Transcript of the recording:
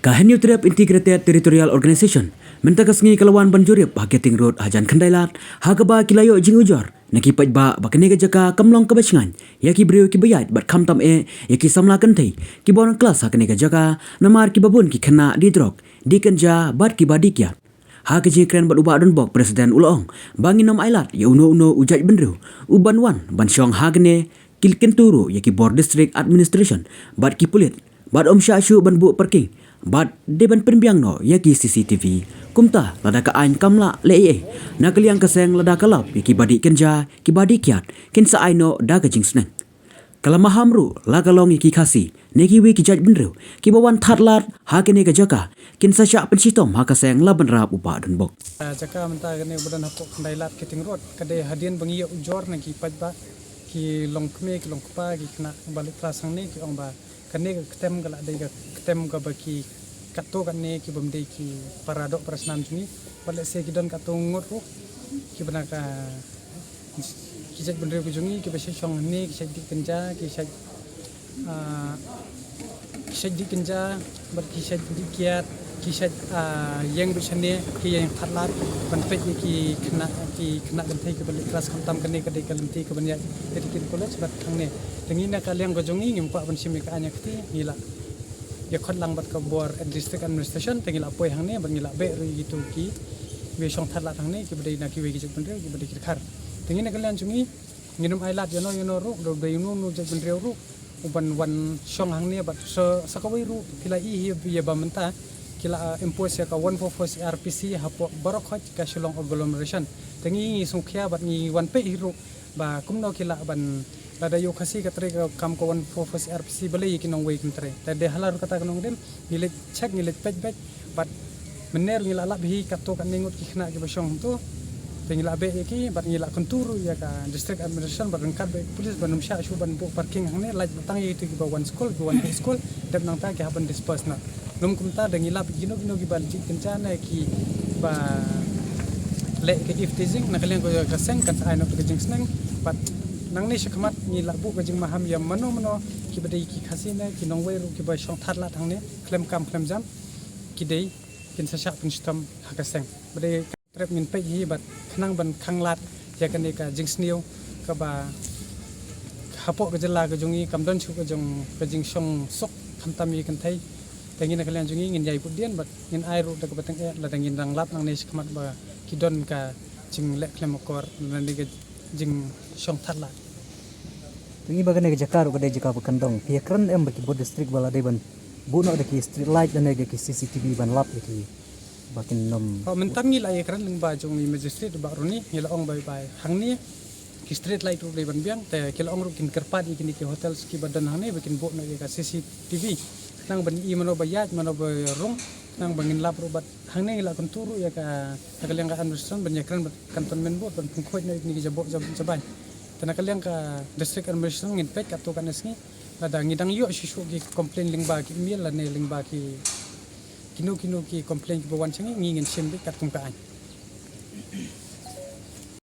Kaheniu Triap Integrated Territorial Organization mentakas ngi kalawan banjurip Haketing Road Hajan Kandailat Hagaba Kilayo Jing Ujor Nakipat ba bakane jaka kamlong kabasngan yaki breu ki bayat bat kamtam yaki samla kantai ki bon kelas hakane jaka namar ki babun ki khana di drok di kanja bat ki badikya Hakaji kren bat uba don bok Presiden Ulong bangin nam ailat ya uno ujaj benru uban wan ban syong hagne kilkenturu yaki Board District Administration bat ki pulit bat om syashu ban bu parking bat deban penbiang no yaki CCTV kumta lada ka ain kamla le nakaliang kaseng lada kalap yaki badi kenja ki badi kiat kinsa aino daga jingsneng kalamahamru lagalong yaki khasi neki wi ki jaj benru ki bawan thatlat hakene ka jaka kinsa sya pensitom hakaseng laban rap upa don bok jaka menta gane budan hapok Kandailat Haketing Road kade hadian bangi ujor nagi pajba ki long kme ki long kpa ki kena balik kelas ne ki ong ba kane ketem gala dai ketem ga baki kato kane ki bomde ki paradok prasnan juni balik se ki don kato ngot ru ki banaka ki jaj bendre ku jungi ki bese song ne ki jaj di kenja ki jaj di kenja bar ki jaj di kiat ki jaj yang bisane ki yang thatlat banpet ki kena gantai ke balik kelas kamtam kane kade kalimti ke banyak dedikin college bat kangne tengina kaliang gojongi ngimpa bansim ka anya kti ngila ya khot lang bat ka bor district administration tengila poi hangne ban ngila be ri gitu ki we song thatlat hangne ki badai na ki we ki jek bendre ki badai ki khar tengina kalian jungi nginum ailat yono ru do be nu jek bendre ru uban wan song hangne bat sakawai ru kila hi ya bamenta kila impose ya ka 144 RPC hapo barok ka Shillong agglomeration tengi sungkhya bat ngi wan pe hiru ba kumno kila ban lada yo khasi ka tre kam ko 144 RPC bale yikin ong wei kintre tade halar kata kanong dem nilet check nilet pej bat mener ngila la bi kato kan ningut ki khna ki basong tu tengila be ki bat ngila konturu ya ka district administration bat rengkat be police banum sya shu ban bu parking hangne laj batang yitu ki bawan school school dep nang ta ki haban disperse na lum kumta dengila gino ki ban jik kencana ki ba le ke iftizing nakalian ko ka seng kan ai no ke jing sneng bat nang ni shakmat ni labu ke jing maham yam mano ki badai ki khasina ki nongwei ru ki ba shong thatla thangne klem jam ki dei kin sa syak pinstam hakaseng badai trep min pe hi bat khnang ban khanglat ya kan ka jing sniu ka ba hapo ke jela ke jungi kamdon chu ke jing shong sok khamtami kan thai tengina kalian jungi ngin jai pudian bat ngin ai ru da ka batang la dangin rang lap nang ni shakmat ba kidon ka jing lek klem kor nandi ke jing shong thatla Tungi bagane ke Jakarta kade jaka bakandong piakran em baki Board District bala de ban buno de ki street light dan de ki CCTV ban lap ki bakin nom mentam ngi la ekran ling ba jong ni magistrate ba runi ngila ong bai hangni ki street light ru de ban biang te kila ong ru kin kerpat ikini ki hotel ski badan hane bakin bo na ka CCTV nang ban I mano bayat mano ba rong nang bangin lap ru bat hangne ngila kon turu ya ka takaliang ka administration ban yakran bat cantonment board ban pungkhoi na ni ki jabo jaban tanakaliang ka district administration ngin pek kato kan esngi ada ngidang yo shishu ki complain lingba ki email la ne lingba ki kino ki complain ki bawan changi ngin simbi kat kum ka an